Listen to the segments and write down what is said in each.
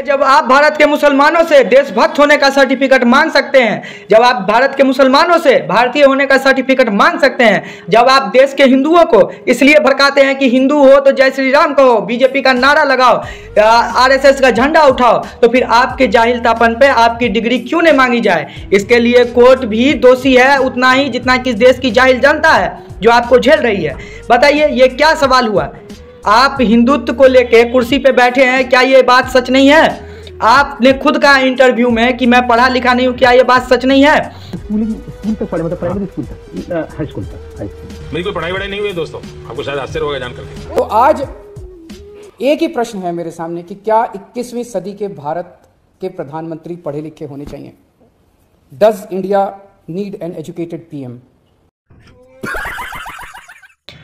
जब आप भारत के मुसलमानों से देशभक्त होने का सर्टिफिकेट मांग सकते हैं, जब आप भारत के मुसलमानों से भारतीय होने का सर्टिफिकेट मांग सकते हैं, जब आप देश के हिंदुओं को इसलिए भड़काते हैं कि हिंदू हो तो जय श्री राम कहो, बीजेपी का नारा लगाओ, आरएसएस का झंडा उठाओ, तो फिर आपके जाहिलतापन पे आपकी डिग्री क्यों नहीं मांगी जाए? इसके लिए कोर्ट भी दोषी है उतना ही जितना कि इस देश की जाहिल जनता है जो आपको झेल रही है। बताइए ये क्या सवाल हुआ? आप हिंदुत्व को लेके कुर्सी पे बैठे हैं, क्या ये बात सच नहीं है? आपने खुद कहा इंटरव्यू में कि मैं पढ़ा लिखा नहीं हूँ, क्या ये बात सच नहीं है? स्कूल तक पढ़े, मतलब प्राइमरी स्कूल तक, हाई स्कूल तक। मेरी कोई पढ़ाई वढ़ाई नहीं हुई दोस्तों, आपको शायद आश्चर्य होगा जानकर के। तो आज एक ही प्रश्न है मेरे सामने कि क्या 21वीं सदी के भारत के प्रधानमंत्री पढ़े लिखे होने चाहिए? Does India need an educated PM?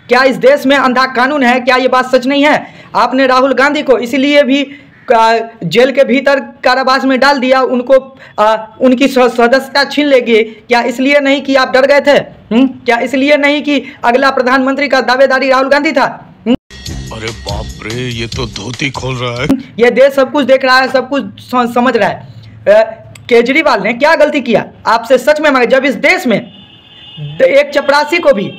क्या इस देश में अंधा कानून है? क्या ये बात सच नहीं है? आपने राहुल गांधी को इसीलिए भी जेल के भीतर कारावास में डाल दिया, उनको उनकी सदस्यता छीन लेगी, क्या इसलिए नहीं कि आप डर गए थे? क्या इसलिए नहीं कि अगला प्रधानमंत्री का दावेदारी राहुल गांधी था? अरे बाप रे, ये तो धोती खोल रहा है। ये देश सब कुछ देख रहा है, सब कुछ समझ रहा है। केजरीवाल ने क्या गलती किया? आपसे सच में मांगे, जब इस देश में एक चपरासी को भी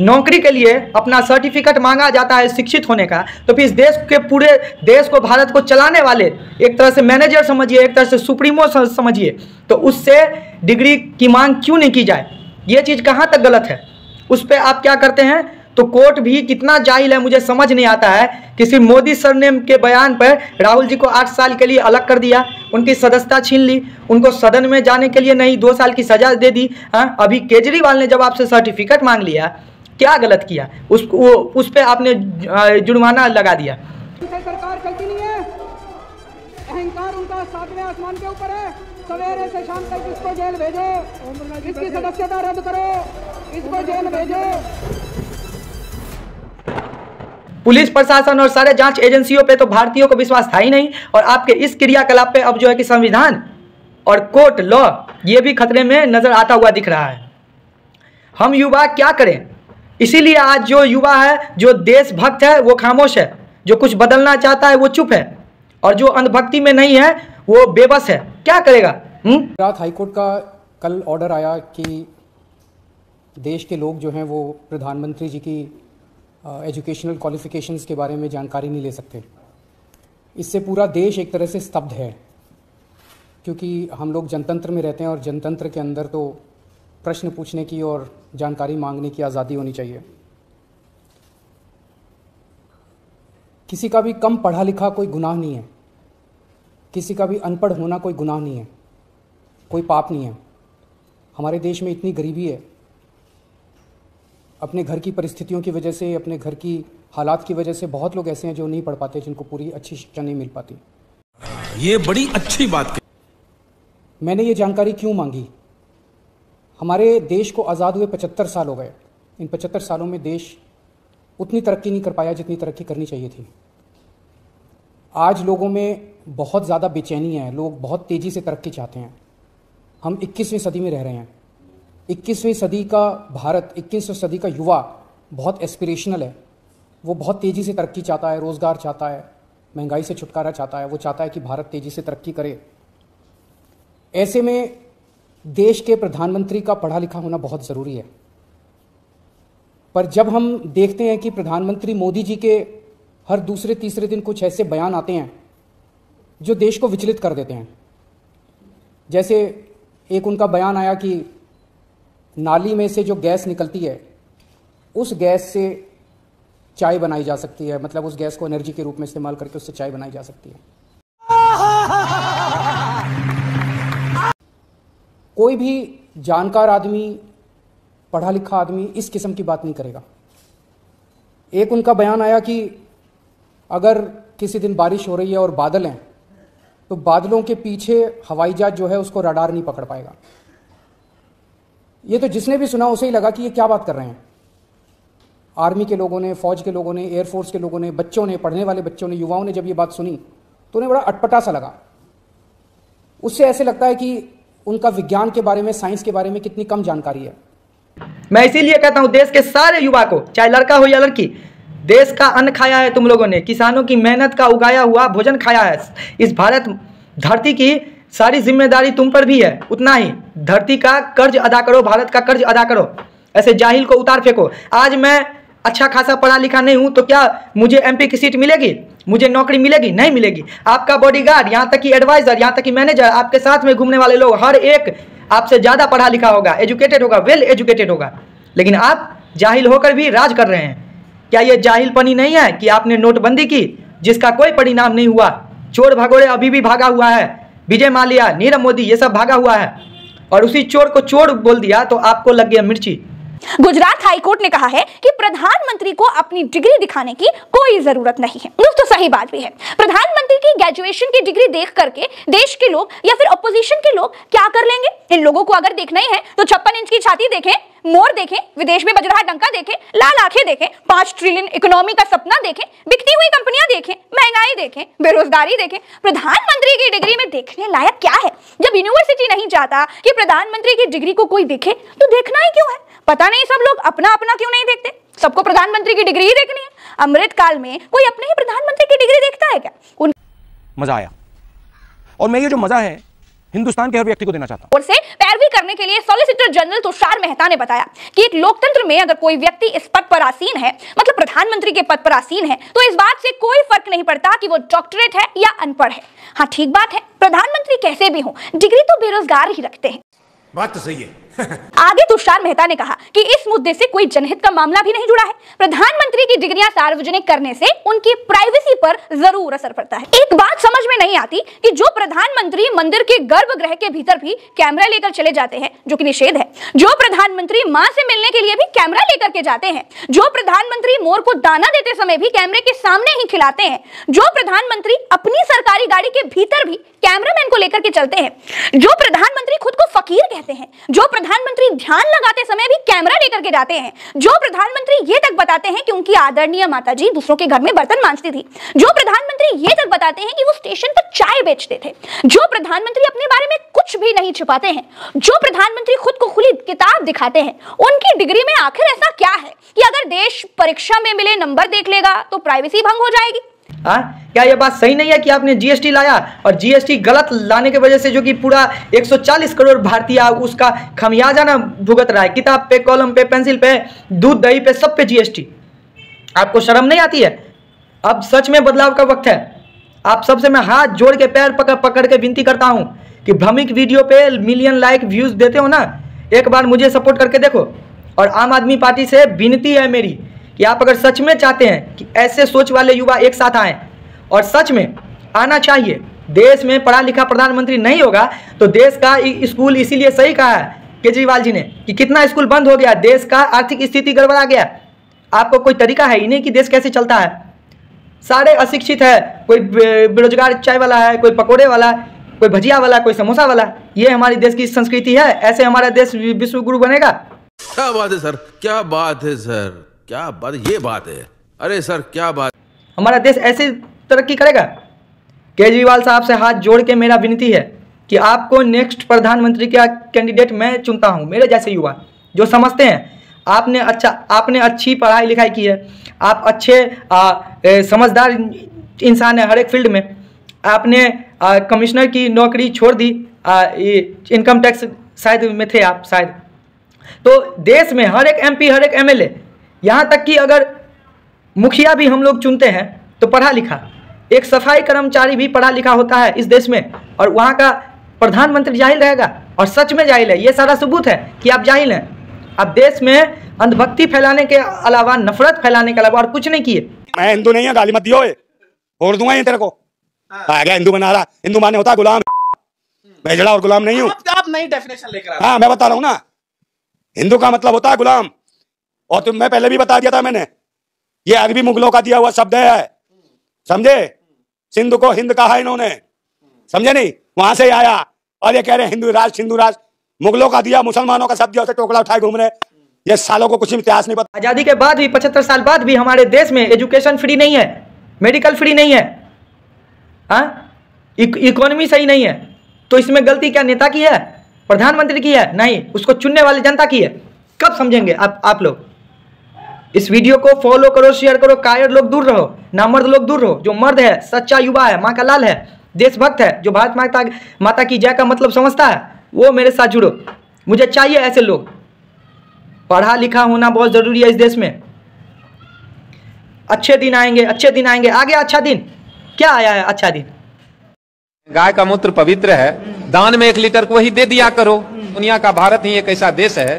नौकरी के लिए अपना सर्टिफिकेट मांगा जाता है शिक्षित होने का, तो फिर इस देश के पूरे देश को, भारत को चलाने वाले एक तरह से मैनेजर समझिए, एक तरह से सुप्रीमो समझिए, तो उससे डिग्री की मांग क्यों नहीं की जाए? ये चीज़ कहाँ तक गलत है? उस पर आप क्या करते हैं? तो कोर्ट भी कितना जाहिल है मुझे समझ नहीं आता है। किसी मोदी सरनेम के बयान पर राहुल जी को 8 साल के लिए अलग कर दिया, उनकी सदस्यता छीन ली, उनको सदन में जाने के लिए नहीं 2 साल की सजा दे दी। अभी केजरीवाल ने जब आपसे सर्टिफिकेट मांग लिया, क्या गलत किया? उस पे आपने जुर्माना लगा दिया। सरकार चलती नहीं है, अहंकार उनका 7वें आसमान के ऊपर है। सवेरे से शाम तक इसको जेल भेजो, इसकी सदस्यता रद्द करो, इसको जेल भेजो। पुलिस प्रशासन और सारे जांच एजेंसियों पे तो भारतीयों को विश्वास था ही नहीं, और आपके इस क्रियाकलाप पे अब जो है कि संविधान और कोर्ट लॉ ये भी खतरे में नजर आता हुआ दिख रहा है। हम युवा क्या करें? इसीलिए आज जो युवा है, जो देशभक्त है, वो खामोश है, जो कुछ बदलना चाहता है वो चुप है, और जो अंधभक्ति में नहीं है वो बेबस है। क्या करेगा? गुजरात हाईकोर्ट का कल ऑर्डर आया कि देश के लोग जो हैं वो प्रधानमंत्री जी की एजुकेशनल क्वालिफिकेशंस के बारे में जानकारी नहीं ले सकते। इससे पूरा देश एक तरह से स्तब्ध है, क्योंकि हम लोग जनतंत्र में रहते हैं और जनतंत्र के अंदर तो प्रश्न पूछने की और जानकारी मांगने की आज़ादी होनी चाहिए। किसी का भी कम पढ़ा लिखा कोई गुनाह नहीं है, किसी का भी अनपढ़ होना कोई गुनाह नहीं है, कोई पाप नहीं है। हमारे देश में इतनी गरीबी है, अपने घर की परिस्थितियों की वजह से, अपने घर की हालात की वजह से बहुत लोग ऐसे हैं जो नहीं पढ़ पाते, जिनको पूरी अच्छी शिक्षा नहीं मिल पाती। ये बड़ी अच्छी बात है। मैंने ये जानकारी क्यों मांगी? हमारे देश को आज़ाद हुए 75 साल हो गए। इन 75 सालों में देश उतनी तरक्की नहीं कर पाया जितनी तरक्की करनी चाहिए थी। आज लोगों में बहुत ज़्यादा बेचैनी है, लोग बहुत तेज़ी से तरक्की चाहते हैं। हम 21वीं सदी में रह रहे हैं। 21वीं सदी का भारत, 21वीं सदी का युवा बहुत एस्पिरेशनल है। वो बहुत तेज़ी से तरक्की चाहता है, रोज़गार चाहता है, महंगाई से छुटकारा चाहता है। वो चाहता है कि भारत तेज़ी से तरक्की करे। ऐसे में देश के प्रधानमंत्री का पढ़ा लिखा होना बहुत ज़रूरी है। पर जब हम देखते हैं कि प्रधानमंत्री मोदी जी के हर दूसरे तीसरे दिन कुछ ऐसे बयान आते हैं जो देश को विचलित कर देते हैं। जैसे एक उनका बयान आया कि नाली में से जो गैस निकलती है उस गैस से चाय बनाई जा सकती है, मतलब उस गैस को एनर्जी के रूप में इस्तेमाल करके उससे चाय बनाई जा सकती है। कोई भी जानकार आदमी, पढ़ा लिखा आदमी इस किस्म की बात नहीं करेगा। एक उनका बयान आया कि अगर किसी दिन बारिश हो रही है और बादल हैं तो बादलों के पीछे हवाई जहाज जो है उसको रडार नहीं पकड़ पाएगा। ये तो जिसने भी सुना उसे ही लगा कि ये क्या बात कर रहे हैं। आर्मी के लोगों ने, फौज के लोगों ने, एयरफोर्स के लोगों ने, बच्चों ने, पढ़ने वाले बच्चों ने, युवाओं ने जब ये बात सुनी तो उन्हें बड़ा अटपटा सा लगा। उससे ऐसे लगता है कि उनका विज्ञान के बारे में, साइंस के बारे में कितनी कम जानकारी है। मैं इसीलिए कहता हूं देश के सारे युवा को, चाहे लड़का हो या लड़की, देश का अन्न खाया है तुम लोगों ने, किसानों की मेहनत का उगाया हुआ भोजन खाया है। इस भारत धरती की सारी जिम्मेदारी तुम पर भी है, उतना ही धरती का कर्ज अदा करो, भारत का कर्ज अदा करो। ऐसे जाहिल को उतार फेंको। आज मैं अच्छा खासा पढ़ा लिखा नहीं हूं तो क्या मुझे एमपी की सीट मिलेगी, मुझे नौकरी मिलेगी? नहीं मिलेगी। आपका बॉडीगार्ड, यहाँ तक कि एडवाइजर, यहाँ तक कि मैनेजर, आपके साथ में घूमने वाले लोग, हर एक आपसे ज़्यादा पढ़ा लिखा होगा, एजुकेटेड होगा, वेल एजुकेटेड होगा, लेकिन आप जाहिल होकर भी राज कर रहे हैं। क्या ये जाहिलपनी नहीं है कि आपने नोटबंदी की जिसका कोई परिणाम नहीं हुआ? चोर भगोड़े अभी भी भागा हुआ है, विजय माल्या, नीरव मोदी, ये सब भागा हुआ है, और उसी चोर को चोर बोल दिया तो आपको लग गया मिर्ची। गुजरात हाईकोर्ट ने कहा है कि प्रधानमंत्री को अपनी डिग्री दिखाने की कोई जरूरत नहीं है। दोस्तों सही बात भी है। प्रधानमंत्री की ग्रेजुएशन की डिग्री देख करके देश के लोग या फिर ऑपोजिशन के लोग क्या कर लेंगे? इन लोगों को अगर देखना ही है तो 56 इंच की छाती देखें, मोर देखें, विदेश में बज रहा डंका देखें, लाल आंखें देखें, 5 ट्रिलियन इकोनॉमी का सपना देखें, बिकती हुई कंपनियां देखें, महंगाई देखें, बेरोजगारी देखें। प्रधानमंत्री की डिग्री में देखने लायक क्या है? जब यूनिवर्सिटी नहीं चाहता कि प्रधानमंत्री की डिग्री को कोई देखे तो देखना ही क्यों है? पता नहीं सब लोग अपना अपना क्यों नहीं देखते? सबको प्रधानमंत्री की डिग्री ही देखनी है। अमृत काल में कोई अपने ही प्रधानमंत्री की डिग्री देखता है क्या? मजा आया, और मैं ये जो मजा है हिंदुस्तान के हर व्यक्ति को देना चाहता हूं। और से पैरवी करने के लिए सॉलिसिटर जनरल तुषार मेहता ने बताया कि एक लोकतंत्र में अगर कोई व्यक्ति इस पद पर आसीन है, मतलब प्रधानमंत्री के पद पर आसीन है, तो इस बात से कोई फर्क नहीं पड़ता कि वो डॉक्टरेट है या अनपढ़ है। हाँ ठीक बात है, प्रधानमंत्री कैसे भी हो, डिग्री तो बेरोजगार ही रखते हैं। बात तो सही है। आगे तुषार मेहता ने कहा कि इस मुद्दे से कोई जनहित का मामला भी नहीं जुड़ा है। प्रधानमंत्री की डिग्रियां सार्वजनिक करने से उनकी प्राइवेसी पर जरूर असर पड़ता है। एक बात समझ में नहीं आती कि जो प्रधानमंत्री मंदिर के गर्भगृह के भीतर भी कैमरा लेकर चले जाते हैं, जो कि निषेध है, जो प्रधानमंत्री मां से मिलने के लिए भी कैमरा लेकर के जाते हैं, जो प्रधानमंत्री मोर को दाना देते समय भी कैमरे के सामने ही खिलाते हैं, जो प्रधानमंत्री अपनी सरकारी गाड़ी के भीतर भी कैमरामैन को लेकर के चलते हैं, जो प्रधानमंत्री खुद को फकीर कहते हैं, जो प्रधानमंत्री ध्यान लगाते समय भी कैमरा लेकर के जाते हैं, जो प्रधानमंत्री ये तक बताते हैं कि उनकी आदरणीय माताजी दूसरों के घर में बर्तन मांजती थी, जो प्रधानमंत्री ये तक बताते हैं कि वो स्टेशन पर चाय बेचते थे, जो प्रधानमंत्री अपने बारे में कुछ भी नहीं छिपाते हैं, जो प्रधानमंत्री खुद को खुली किताब दिखाते हैं, उनकी डिग्री में आखिर ऐसा क्या है कि अगर देश परीक्षा में मिले नंबर देख लेगा तो प्राइवेसी भंग हो जाएगी? क्या यह बात सही नहीं है कि आपने जीएसटी लाया और जीएसटी गलत लाने की वजह से जो कि पूरा 140 करोड़ भारतीय उसका खमियाजा ना भुगत रहा है? किताब पे, कॉलम पे, पेंसिल पे, दूध दही पे, सब पे जीएसटी। आपको शर्म नहीं आती है? अब सच में बदलाव का वक्त है। आप सबसे मैं हाथ जोड़ के पैर पकड़ के विनती करता हूं कि भ्रमिक वीडियो पे मिलियन लाइक व्यूज देते हो ना, एक बार मुझे सपोर्ट करके देखो। और आम आदमी पार्टी से विनती है मेरी कि आप अगर सच में चाहते हैं कि ऐसे सोच वाले युवा एक साथ आएं, और सच में आना चाहिए, देश में पढ़ा लिखा प्रधानमंत्री नहीं होगा तो देश का स्कूल, इसीलिए सही कहा है केजरीवाल जी ने कि कितना स्कूल बंद हो गया, देश का आर्थिक स्थिति गड़बड़ा गया। आपको कोई तरीका है ही नहीं कि देश कैसे चलता है। सारे अशिक्षित है, कोई बेरोजगार चाय वाला है, कोई पकोड़े वाला, कोई भजिया वाला, कोई समोसा वाला। ये हमारी देश की संस्कृति है। ऐसे हमारा देश विश्व गुरु बनेगा? क्या बात है सर, क्या बात है सर, क्या बात, ये बात है। अरे सर क्या बात। हमारा देश ऐसे तरक्की करेगा? केजरीवाल साहब से हाथ जोड़ के मेरा विनती है कि आपको नेक्स्ट प्रधानमंत्री का कैंडिडेट मैं चुनता हूं। मेरे जैसे युवा जो समझते हैं आपने अच्छी पढ़ाई लिखाई की है, आप अच्छे समझदार इंसान है हर एक फील्ड में। आपने कमिश्नर की नौकरी छोड़ दी, इनकम टैक्स शायद में थे आप शायद। तो देश में हर एक एमपी, हर एक एमएलए, यहाँ तक कि अगर मुखिया भी हम लोग चुनते हैं तो पढ़ा लिखा, एक सफाई कर्मचारी भी पढ़ा लिखा होता है इस देश में, और वहाँ का प्रधानमंत्री जाहिल रहेगा। और सच में जाहिल है, ये सारा सबूत है कि आप जाहिल हैं। आप देश में अंधभक्ति फैलाने के अलावा, नफरत फैलाने के अलावा और कुछ नहीं किए। मैं हिंदू नहीं है, गाली मत दियो, और दूंगा ये तेरे को। आ गया हिंदू बना रहा, हिंदू माने होता है गुलाम, भेजड़ा और गुलाम नहीं हूँ। आप नई डेफिनेशन लेकर हाँ मैं बता रहा हूँ ना, हिंदू का मतलब होता है गुलाम। और तुम, मैं पहले भी बता दिया था मैंने, ये अरबी मुगलों का दिया हुआ शब्द है, समझे? सिंधु को हिंद कहा इन्होंने, समझे नहीं? वहां से आया और ये कह रहे हिंदू राष्ट्र, हिंदू राष्ट्र। मुगलों का दिया, मुसलमानों का शब्द दिया, उसे टोकला उठाए घूम रहे। ये सालों को कुछ इतिहास नहीं पता। आजादी के बाद भी 75 साल बाद भी हमारे देश में एजुकेशन फ्री नहीं है, मेडिकल फ्री नहीं है, इकोनॉमी सही नहीं है। तो इसमें गलती क्या नेता की है, प्रधानमंत्री की है? नहीं, उसको चुनने वाली जनता की है। कब समझेंगे आप लोग? इस वीडियो को फॉलो करो, शेयर करो, कायर लोग दूर रहो, नामर्द लोग दूर रहो। जो मर्द है, सच्चा युवा है, माँ का लाल है, देशभक्त है, जो भारत माता की जय का मतलब समझता है, वो मेरे साथ जुड़ो। मुझे चाहिए ऐसे लोग। पढ़ा लिखा होना बहुत ज़रूरी है इस देश में। अच्छे दिन आएंगे, अच्छे दिन आएंगे। आगे अच्छा दिन क्या आया है? अच्छा दिन, गाय का मूत्र पवित्र है, दान में 1 लीटर को ही दे दिया करो। दुनिया का भारत ही एक ऐसा देश है